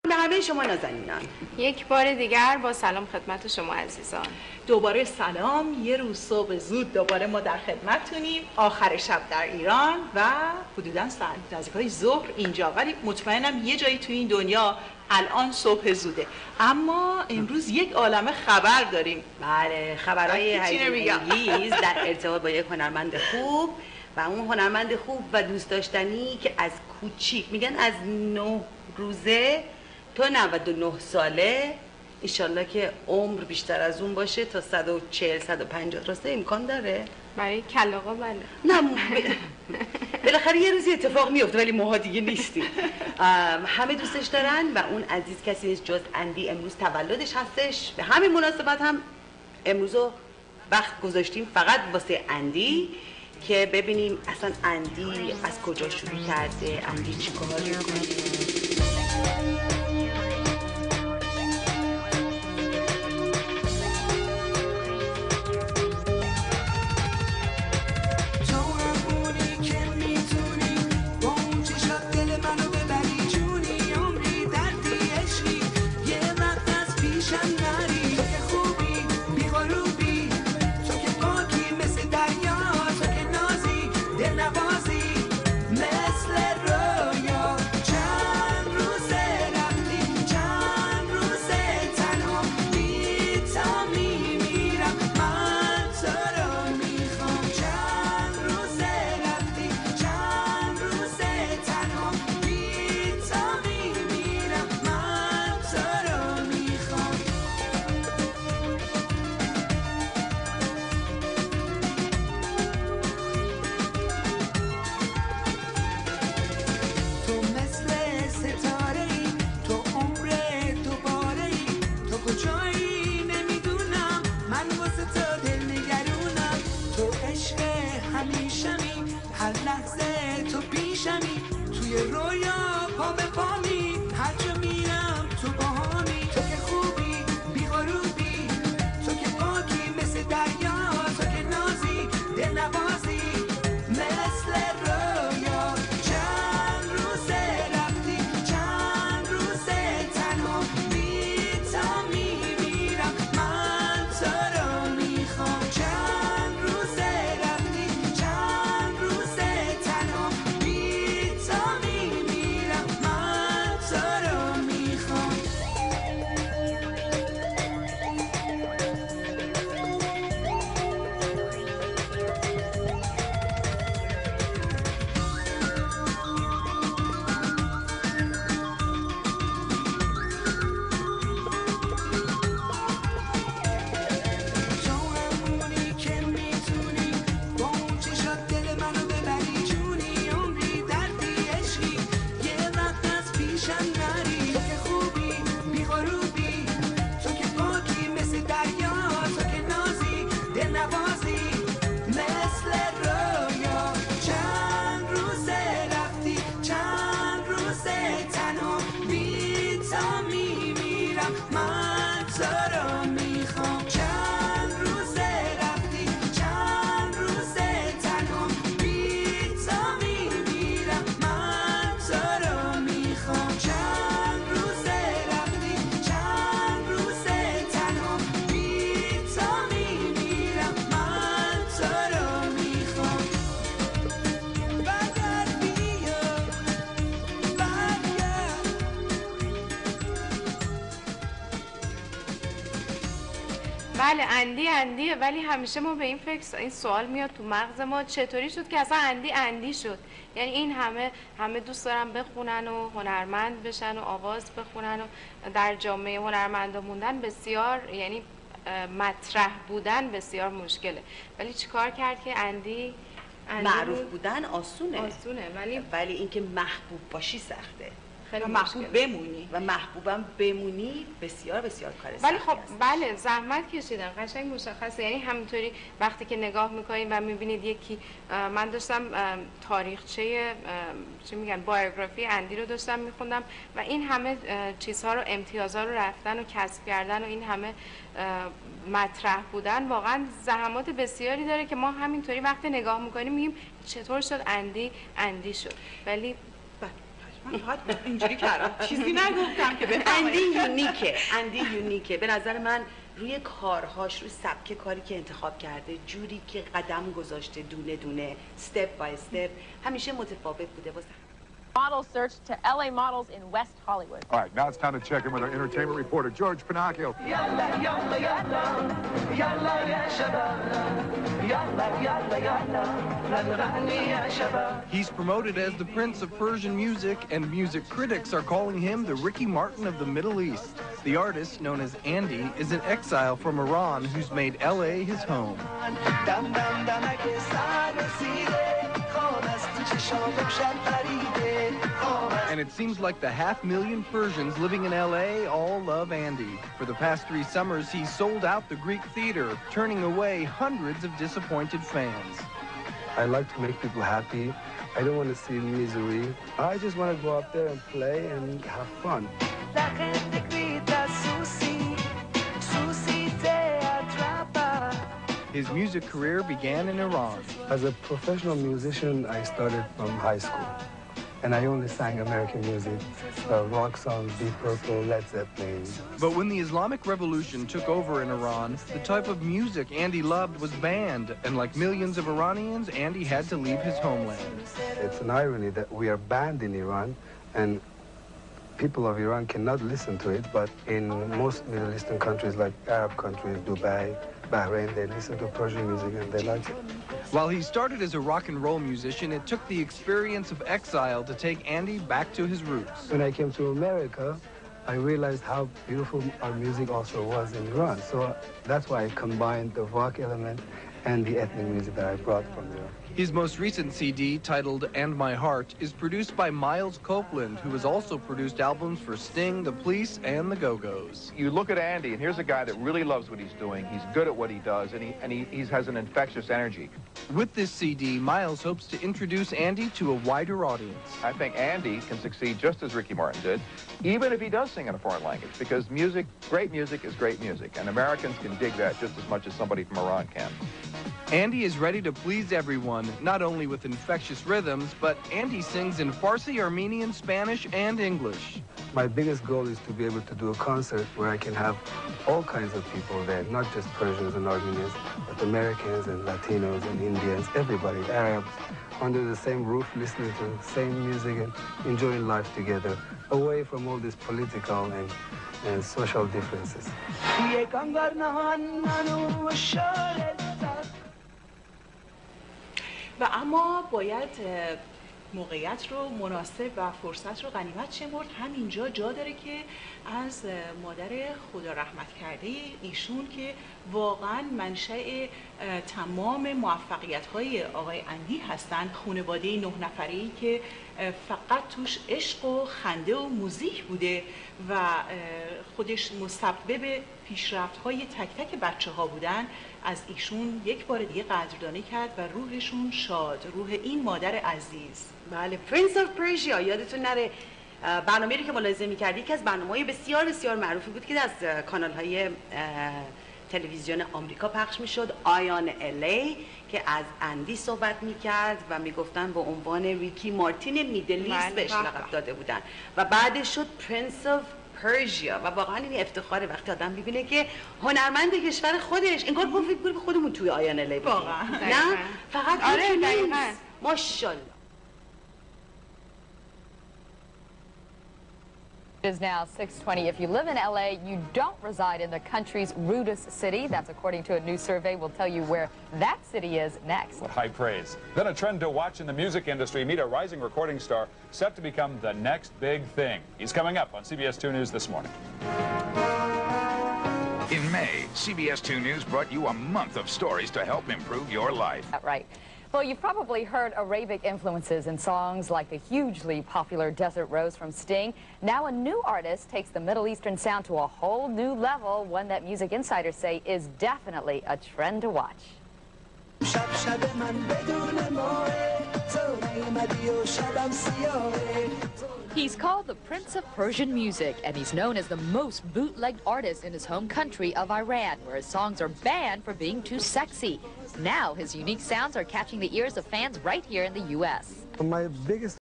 به همه شما نازنینان یک بار دیگر با سلام خدمت شما عزیزان. دوباره سلام. یه روز صبح زود دوباره ما در خدمتتونیم، آخر شب در ایران و حدوداً ساعت نزدیکای ظهر اینجا، ولی مطمئنم یه جایی تو این دنیا الان صبح زوده. اما امروز یک عالمه خبر داریم. بله، خبرهای هیجان‌انگیز در ارتباط با یک هنرمند خوب و اون هنرمند خوب و دوست داشتنی که از کوچیک میگن از 9 روزه تا 99 ساله، ایشالله که عمر بیشتر از اون باشه تا 140 150 راسته امکان داره؟ برای کلاغا بله. نه بالاخره یه روزی اتفاق میفته، ولی ماها دیگه نیستیم. همه دوستش دارن و اون عزیز کسی نیست جز اندی. امروز تولدش هستش، به همین مناسبت هم امروزو وقت گذاشتیم فقط واسه اندی که ببینیم اصلا اندی از کجا شروع کرده، اندی چی کار میکنه. بله اندیه، ولی همیشه ما به این سوال میاد تو مغز ما چطوری شد که اصلا اندی شد. یعنی این همه دوست دارن بخونن و هنرمند بشن و آواز بخونن و در جامعه هنرمندا موندن بسیار، یعنی مطرح بودن بسیار مشکله، ولی چیکار کرد که اندی معروف بودن آسونه ولی اینکه محبوب باشی سخته. خیلی محبوب بمونی و محبوبم بمونی بسیار بسیار کار سختی ولی خب بله زحمت کشیدن، قشنگ مشخصه. یعنی همینطوری وقتی که نگاه میکنید و میبینید یکی، من داشتم تاریخچه چی میگن بایوگرافی اندی رو داشتم میخوندم و این همه چیزها رو، امتیازها رو رفتن و کسب کردن و این همه مطرح بودن واقعا زحمات بسیاری داره که ما همینطوری وقتی نگاه میکنیم میگیم چطور شد اندی شد. ولی من فقط اینجوری کردم، چیزی نگفتم که اندی بفهمید. یونیکه به نظر من، روی کارهاش، روی سبک کاری که انتخاب کرده، جوری که قدم گذاشته دونه دونه، step by step، همیشه متفاوت بوده واسه. Models search to LA models in West Hollywood. All right, now it's time to check in with our entertainment reporter, George Pinocchio. He's promoted as the Prince of Persian music, and music critics are calling him the Ricky Martin of the Middle East. The artist, known as Andy, is an exile from Iran who's made LA his home. And it seems like the 500,000 Persians living in LA all love Andy. For the past 3 summers, he's sold out the Greek Theater, turning away hundreds of disappointed fans. I like to make people happy. I don't want to see misery. I just want to go up there and play and have fun. His music career began in Iran. As a professional musician, I started from high school. And I only sang American music, rock songs, Deep Purple, Led Zeppelin. But when the Islamic Revolution took over in Iran, the type of music Andy loved was banned. And like millions of Iranians, Andy had to leave his homeland. It's an irony that we are banned in Iran, and people of Iran cannot listen to it, but in most Middle Eastern countries like Arab countries, Dubai, Bahrain, they listen to Persian music and they like it. While he started as a rock and roll musician, it took the experience of exile to take Andy back to his roots. When I came to America, I realized how beautiful our music also was in Iran. So that's why I combined the rock element and the ethnic music that I brought from Iran. His most recent CD, titled And My Heart, is produced by Miles Copeland, who has also produced albums for Sting, The Police, and The Go-Go's. You look at Andy, and here's a guy that really loves what he's doing. He's good at what he does, and he has an infectious energy. With this CD, Miles hopes to introduce Andy to a wider audience. I think Andy can succeed just as Ricky Martin did, even if he does sing in a foreign language, because great music is great music, and Americans can dig that just as much as somebody from Iran can. Andy is ready to please everyone, not only with infectious rhythms, but Andy sings in Farsi, Armenian, Spanish, and English. My biggest goal is to be able to do a concert where I can have all kinds of people there, not just Persians and Armenians, but Americans and Latinos and Indians, everybody, Arabs, under the same roof, listening to the same music and enjoying life together, away from all these political and social differences. و اما باید موقعیت رو مناسب و فرصت رو غنیمت شمرد. همینجا جا داره که از مادر خدا رحمت کرده ایشون که واقعا منشأ تمام موفقیت‌های آقای اندی هستند، خانواده 9 نفره‌ای که فقط توش عشق و خنده و موزیک بوده و خودش مسبب پیشرفت‌های تک تک بچه‌ها بودن، از ایشون یک بار دیگه قدردانی کرد و روحشون شاد، روح این مادر عزیز. بله، پرنس آف پرژیا، یادتون نره برنامه‌ای که ملاحظه می‌کردی که از برنامه‌های بسیار بسیار معروفی بود که از کانال‌های تلویزیون آمریکا پخش میشد، آیان الی، که از اندی صحبت میکرد و میگفتن به عنوان ریکی مارتین میدلیست بهش لقب داده بودن و بعدش شد پرنس آف پرژیا و واقعا این افتخاره وقتی آدم میبینه که هنرمند کشور خودش انگار ما فکر کنیم خودمون توی آیان الی بودیم. واقعا نه فقط آره دقیقاً ماشاءالله. It is now 6:20. If you live in LA, you don't reside in the country's rudest city. That's according to a new survey. We'll tell you where that city is next. What high praise. Then a trend to watch in the music industry. Meet a rising recording star set to become the next big thing. He's coming up on CBS 2 News this morning. In May, CBS 2 News brought you a month of stories to help improve your life. Right. Well, you've probably heard Arabic influences in songs like the hugely popular Desert Rose from Sting. Now a new artist takes the Middle Eastern sound to a whole new level, one that music insiders say is definitely a trend to watch. He's called the Prince of Persian music, and he's known as the most bootlegged artist in his home country of Iran, where his songs are banned for being too sexy. Now his unique sounds are catching the ears of fans right here in the U.S. My biggest